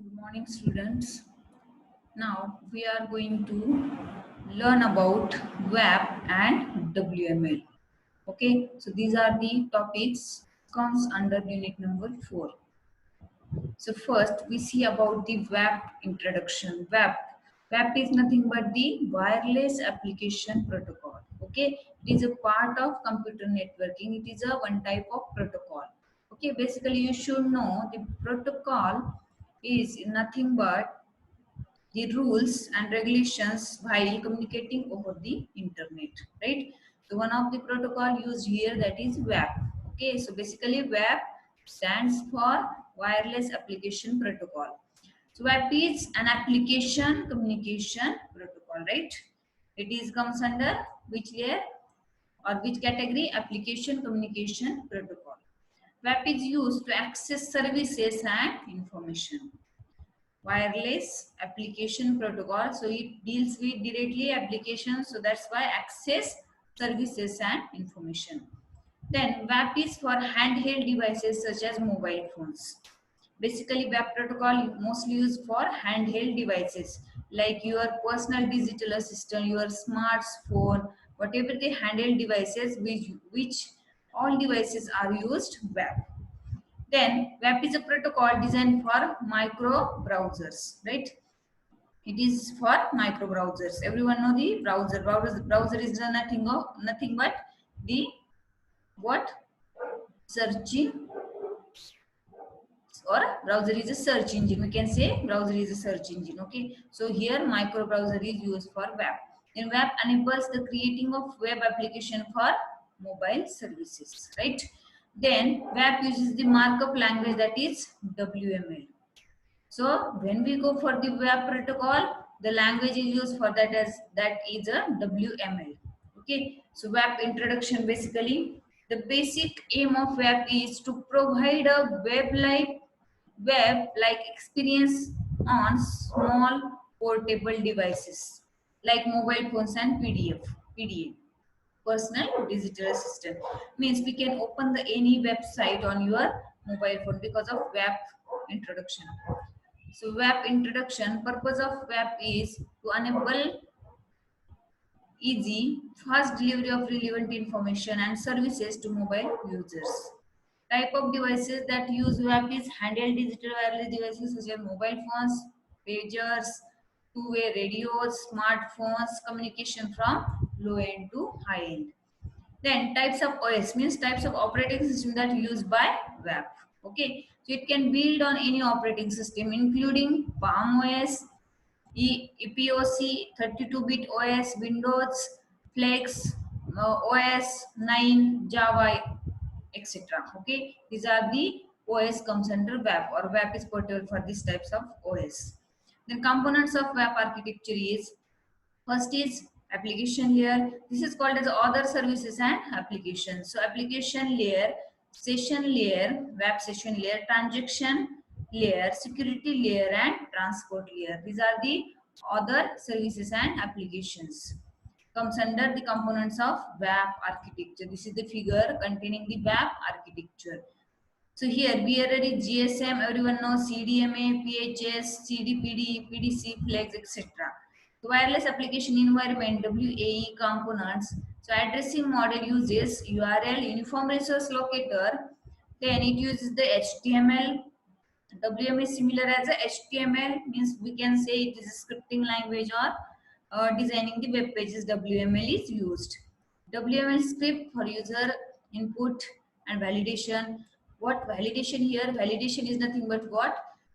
Good morning, students. Now we are going to learn about WAP and WML. Okay, so these are the topics comes under unit number 4. So first we see about the WAP introduction. WAP is nothing but the wireless application protocol. Okay, it is a part of computer networking. It is a one type of protocol. Okay, basically you should know the protocol is nothing but the rules and regulations while communicating over the internet, right? So one of the protocol used here, that is WAP. Okay, so basically WAP stands for wireless application protocol. So WAP is an application communication protocol, right? It is comes under which layer or which category? Application communication protocol. WAP is used to access services and information. Wireless application protocol, so it deals with directly applications, so that's why access services and information. Then WAP is for handheld devices such as mobile phones. Basically WAP protocol mostly used for handheld devices like your personal digital assistant, your smartphone, whatever the handheld devices, which all devices are used WAP. Then WAP is a protocol designed for micro browsers, right? It is for micro browsers. Everyone know the browser. Browser is nothing but the what? Searching, or browser is a search engine. We can say browser is a search engine. Okay. So here micro browser is used for WAP. Then WAP enables the creating of web application for mobile services, right? Then WAP uses the markup language, that is WML. So when we go for the WAP protocol, the language is used for that is a WML. Okay. So WAP introduction, basically the basic aim of WAP is to provide a web-like experience on small portable devices like mobile phones and PDA. Personal digital assistant means we can open the any website on your mobile phone because of WAP introduction. So WAP introduction, purpose of WAP is to enable easy, fast delivery of relevant information and services to mobile users. Type of devices that use WAP is handheld digital wireless devices such as mobile phones, pagers, two-way radios, smartphones, communication from low end to high end. Then types of OS means types of operating system that used by WAP. Okay, so it can build on any operating system including Palm OS, EPOC, 32-bit OS, Windows, Flex, OS 9, Java, etc. Okay, these are the OS comes under WAP, or WAP is portable for these types of OS. Then components of WAP architecture is, first is application layer. This is called as other services and applications. So application layer, session layer, WAP session layer, transaction layer, security layer, and transport layer. These are the other services and applications. Comes under the components of WAP architecture. This is the figure containing the WAP architecture. So here BRR is GSM, everyone knows CDMA, PHS, CDPD, PDC, Flex, etc. So wireless application environment, WAE components. So addressing model uses URL, uniform resource locator. Then it uses the HTML. WM is similar as a HTML, means we can say it is a scripting language, or designing the web pages. WML is used. WML script for user input and validation. What validation here? Validation is nothing but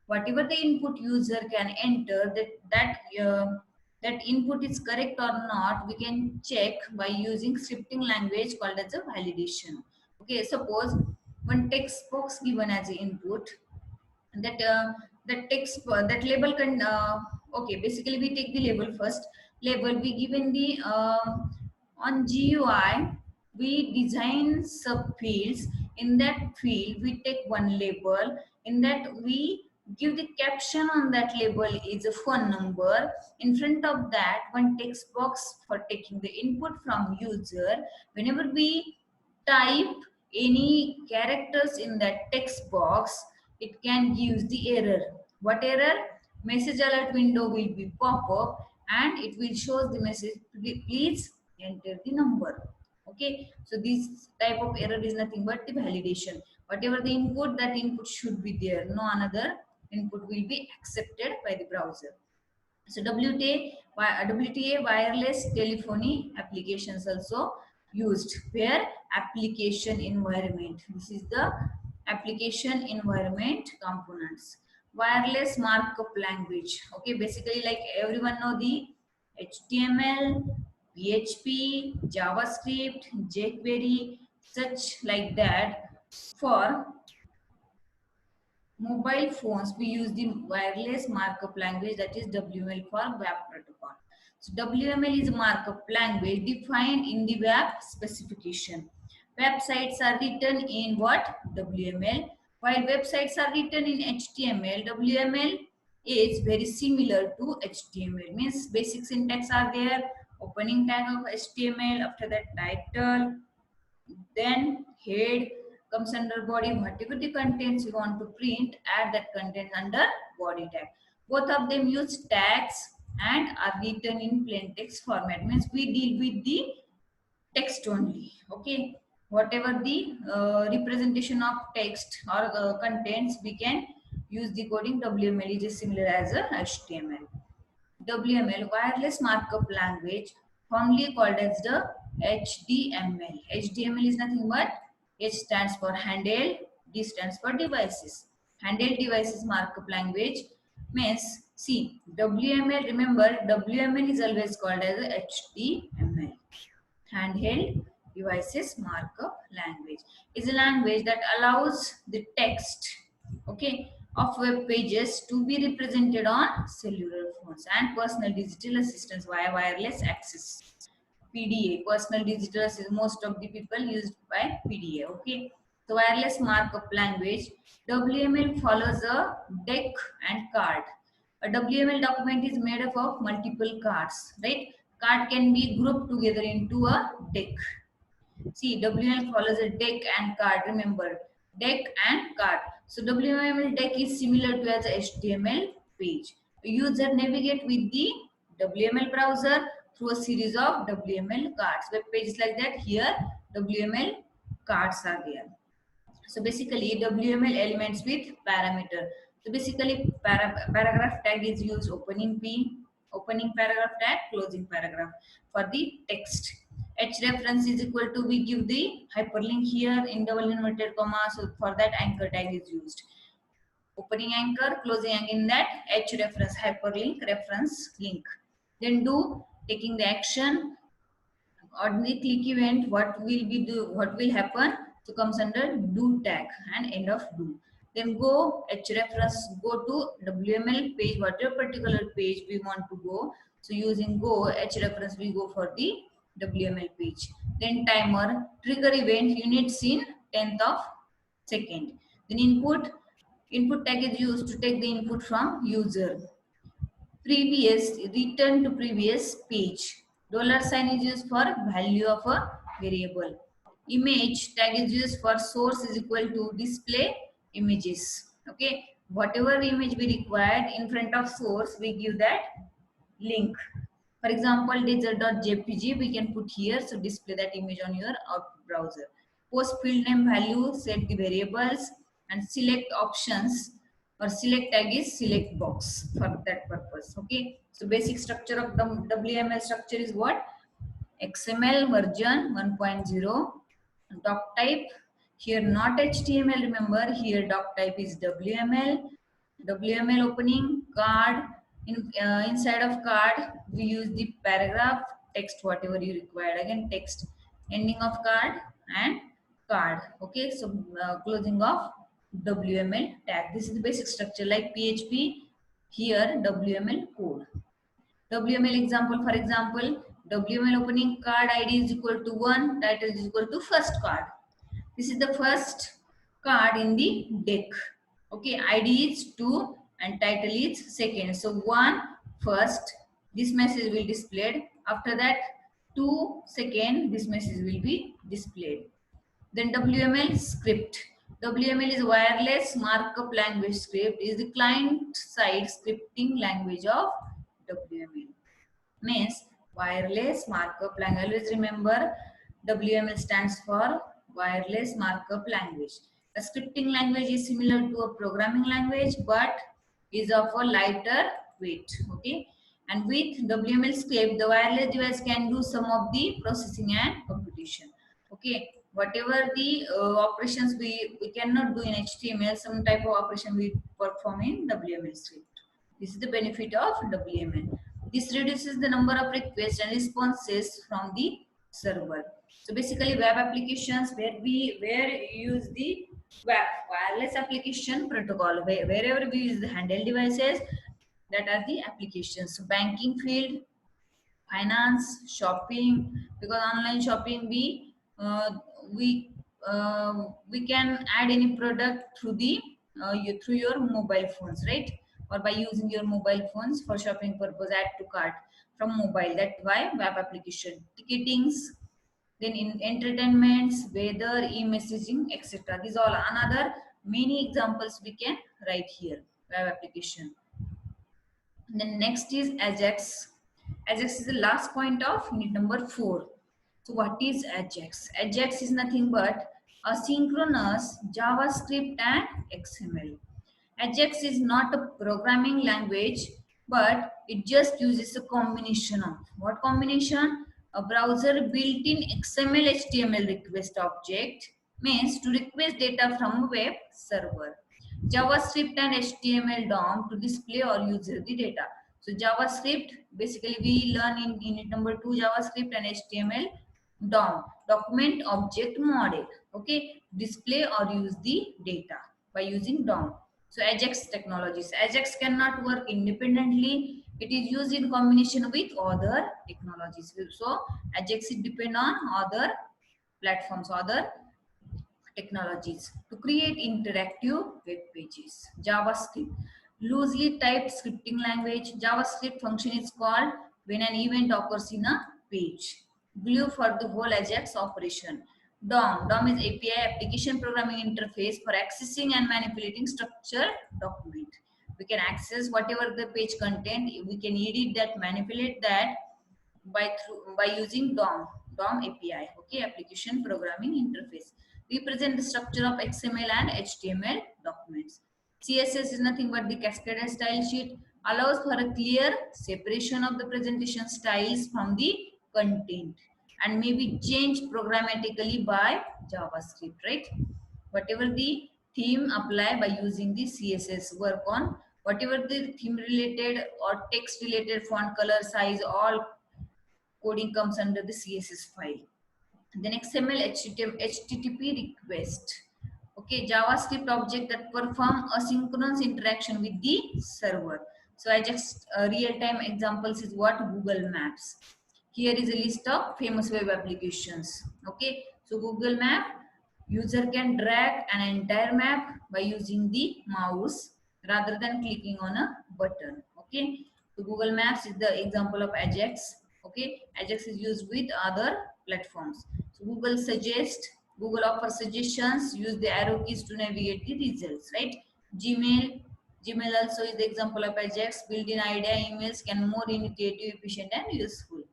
whatever the input user can enter, that input is correct or not, we can check by using scripting language called as a validation. Okay, suppose one text box given as an input, that that text that label can okay, basically we take the label first. Label we given the on GUI, we design sub fields. In that field we take one label. In that we give the caption. On that label is a phone number. In front of that one text box for taking the input from user. Whenever we type any characters in that text box, it can give the error. What error? Message alert window will be pop up and it will show the message, please enter the number. Okay, so this type of error is nothing but the validation. Whatever the input, that input should be there, no another input will be accepted by the browser. So WTA wireless telephony applications also used, where application environment. This is the application environment components. Wireless markup language. Okay, basically like everyone know the HTML, PHP, JavaScript, jQuery, such like that. For mobile phones, we use the wireless markup language, that is WML for web protocol. So WML is a markup language defined in the web specification. Websites are written in what? WML. While websites are written in HTML, WML is very similar to HTML. Means basic syntax are there. Opening tag of HTML, after that title, then head comes under body. Whatever the contents you want to print, add that content under body tag. Both of them use tags and are written in plain text format. Means we deal with the text only. Okay, whatever the representation of text or contents, we can use the coding. WML is similar as a HTML. WML, wireless markup language, formerly called as the HDML. HDML is nothing but H stands for handheld, D stands for devices. Handheld devices markup language means, see, WML, remember WML is always called as a HDML. Handheld devices markup language is a language that allows the text, okay, of web pages to be represented on cellular phones and personal digital assistants via wireless access. PDA, personal digital assistant, most of the people used by PDA. Okay, so wireless markup language, WML follows a deck and card. A WML document is made up of multiple cards, right? Card can be grouped together into a deck. See, WML follows a deck and card. Remember, deck and card. So WML deck is similar to as a HTML page. A user navigate with the WML browser through a series of WML cards. Web pages like that. Here, WML cards are there. So basically, WML elements with parameter. So basically, paragraph tag is used, opening P, opening paragraph tag, closing paragraph for the text. H reference is equal to, we give the hyperlink here in double inverted comma. So for that, anchor tag is used. Opening anchor, closing anchor, in that H reference, hyperlink, reference link. Then do, taking the action, on the click event, what will happen, so comes under do tag and end of do. Then go hrefs, go to WML page, whatever particular page we want to go. So using go hrefs, we go for the WML page. Then timer, trigger event, units in 10th of second. Then input tag is used to take the input from user. Previous, return to previous page. Dollar sign is used for value of a variable. Image tag is used for source is equal to display images. Okay, whatever image we required in front of source, we give that link. For example, desert.jpg we can put here, so display that image on your output browser. Post field name value, set the variables, and select options or select tag is select box for that purpose. Okay, so basic structure of the WML structure is what? XML version 1.0, doc type, here not HTML, remember here doc type is WML. WML opening card, inside of card we use the paragraph text, whatever you required, again text, ending of card and card. Okay, so closing of WML tag. This is the basic structure like PHP, here WML code. WML example, for example, WML opening card ID is equal to 1, title is equal to first card. This is the first card in the deck. Okay, ID is 2 and title is second. So 1 first, this message will displayed. After that 2 second, this message will be displayed. Then WML script. WML is wireless markup language script, is the client side scripting language of WML. Means wireless markup language. Always remember WML stands for wireless markup language. The scripting language is similar to a programming language but is of a lighter weight. Okay. And with WML script, the wireless device can do some of the processing and computation. Okay. Whatever the operations we cannot do in HTML, some type of operation we perform in WML script. This is the benefit of WML. This reduces the number of requests and responses from the server. So basically web applications where we use the web wireless application protocol, wherever we use the handheld devices, that are the applications. So banking field, finance, shopping, because online shopping we we can add any product through the through your mobile phones, right? Or by using your mobile phones for shopping purpose, add to cart from mobile. That's why web application. Ticketings, then in entertainments, weather, e-messaging, etc. These all another many examples we can write here. Web application. Then next is Ajax. Ajax is the last point of unit number 4. So what is Ajax? Ajax is nothing but asynchronous JavaScript and XML. Ajax is not a programming language, but it just uses a combination of what combination? A browser built-in XML HTML request object, means to request data from a web server. JavaScript and HTML DOM to display or user the data. So JavaScript, basically we learn in unit number 2 JavaScript and HTML DOM, document object model. Okay, display or use the data by using DOM. So Ajax technologies. Ajax cannot work independently. It is used in combination with other technologies. So Ajax is depend on other platforms, other technologies to create interactive web pages. JavaScript, loosely typed scripting language. JavaScript function is called when an event occurs in a page. Glue for the whole Ajax operation. DOM. DOM is API, application programming interface, for accessing and manipulating structured document. We can access whatever the page content. We can edit that, manipulate that by using DOM API. Okay, application programming interface. Represent the structure of XML and HTML documents. CSS is nothing but the cascaded style sheet, allows for a clear separation of the presentation styles from the content and may be changed programmatically by JavaScript, right? Whatever the theme apply by using the CSS, work on whatever the theme related or text related font color size, all coding comes under the CSS file. Then XML HTTP request. Okay, JavaScript object that perform asynchronous interaction with the server. So I just real-time examples is what Google Maps. Here is a list of famous web applications. Okay, so Google Map, user can drag an entire map by using the mouse rather than clicking on a button. Okay, so Google Maps is the example of Ajax. Okay, Ajax is used with other platforms. So Google suggest, Google offers suggestions, use the arrow keys to navigate the results, right? Gmail, Gmail also is the example of Ajax. Built-in idea emails can more intuitive, efficient and useful.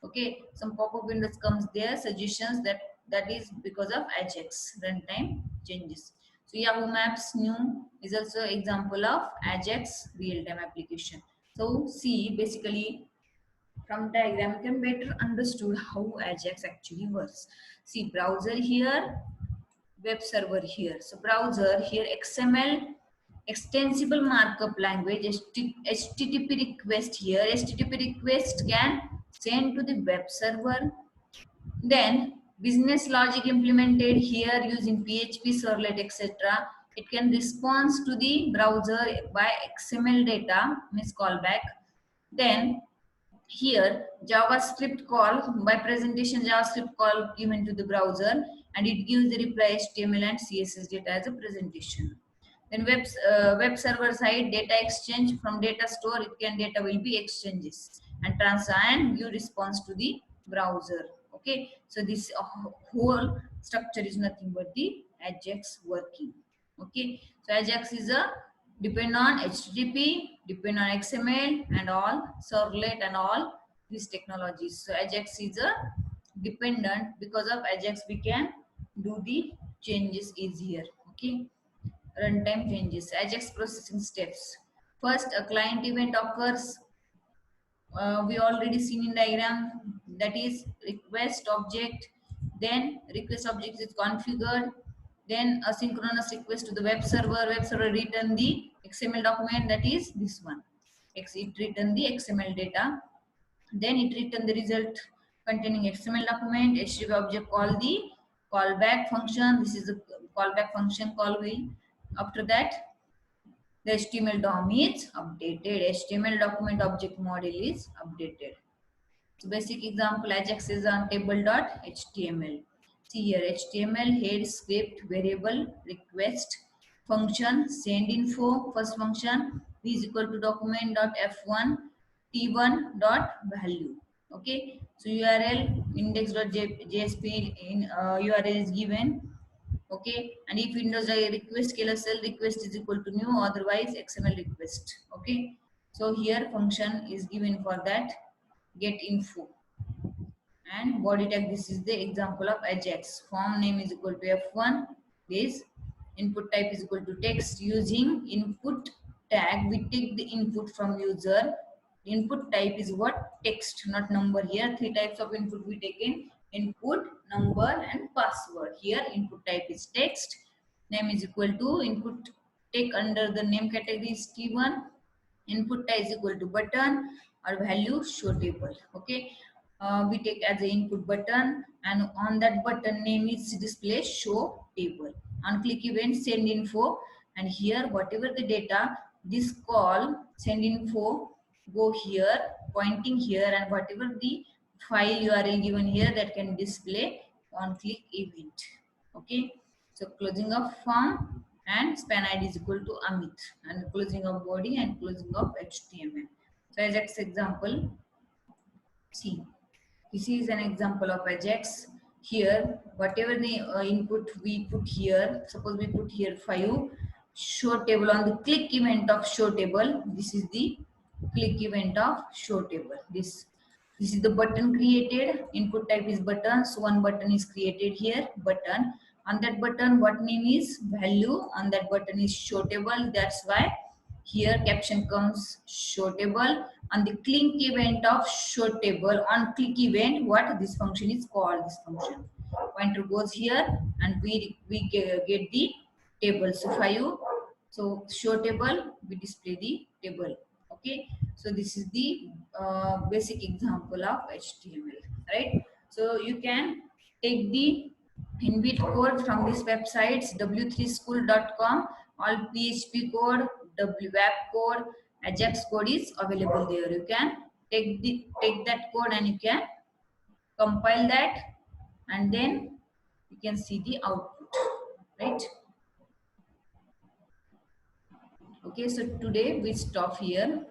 Okay, some pop-up windows comes there, suggestions that is because of Ajax runtime changes. So Yahoo Maps new is also example of Ajax real-time application. So see, basically from diagram you can better understood how Ajax actually works. See, browser here, web server here. So browser here, XML extensible markup language, HTTP request here. HTTP request can send to the web server. Then business logic implemented here using PHP, Servlet, etc. It can respond to the browser by XML data, means callback. Then here JavaScript call by presentation, JavaScript call given to the browser and it gives the reply HTML and CSS data as a presentation. Then web server side data exchange, from data store it can data will be exchanges and transfer and give response to the browser. Okay, so this whole structure is nothing but the Ajax working. Okay, so Ajax is a depend on HTTP, depend on XML and all servlet and all these technologies. So Ajax is a dependent. Because of Ajax we can do the changes easier. Okay, runtime changes. Ajax processing steps. First, a client event occurs. We already seen in diagram, that is request object. Then request object is configured. Then asynchronous request to the web server. Web server return the XML document, that is this one. It return the XML data. Then it return the result containing XML document. HTTP object call the callback function. This is the callback function call will. After that, the HTML DOM is updated. HTML document object model is updated. So basic example, Ajax is on table.html. See here, HTML head script variable request function send info. First function is equal to document.f1 t1 dot value. Okay, so URL index.jsp in URL is given. Okay, and if Windows request cell request is equal to new, otherwise XML request. Okay, so here function is given for that get info and body tag. This is the example of Ajax. Form name is equal to f1. This input type is equal to text. Using input tag we take the input from user. Input type is what? Text, not number. Here three types of input we take in: input, number and password. Here input type is text. Name is equal to input, take under the name category is t1. Input type is equal to button or value show table. Okay, we take as the input button, and on that button name is display show table. On click event send info, and here whatever the data, this call send info go here pointing here, and whatever the file URL given here that can display on click event. Okay, so closing of form and span ID is equal to Amit, and closing of body and closing of HTML. So as Ajax example, see, this is an example of Ajax. Here, whatever the input we put here, suppose we put here 5, show table on the click event of show table. This is the click event of show table. This is the button created. Input type is button. So one button is created here, button. On that button, what name is value. On that button is show table. That's why here caption comes show table. On the click event of show table, on click event, what this function is called? This function pointer goes here, and we get the table. So 5. So show table, we display the table. Okay, so this is the basic example of HTML, right? So you can take the inbuilt code from these websites w3school.com. All PHP code, web code, Ajax code is available there. You can take that code and you can compile that, and then you can see the output, right? Okay, so today we stop here.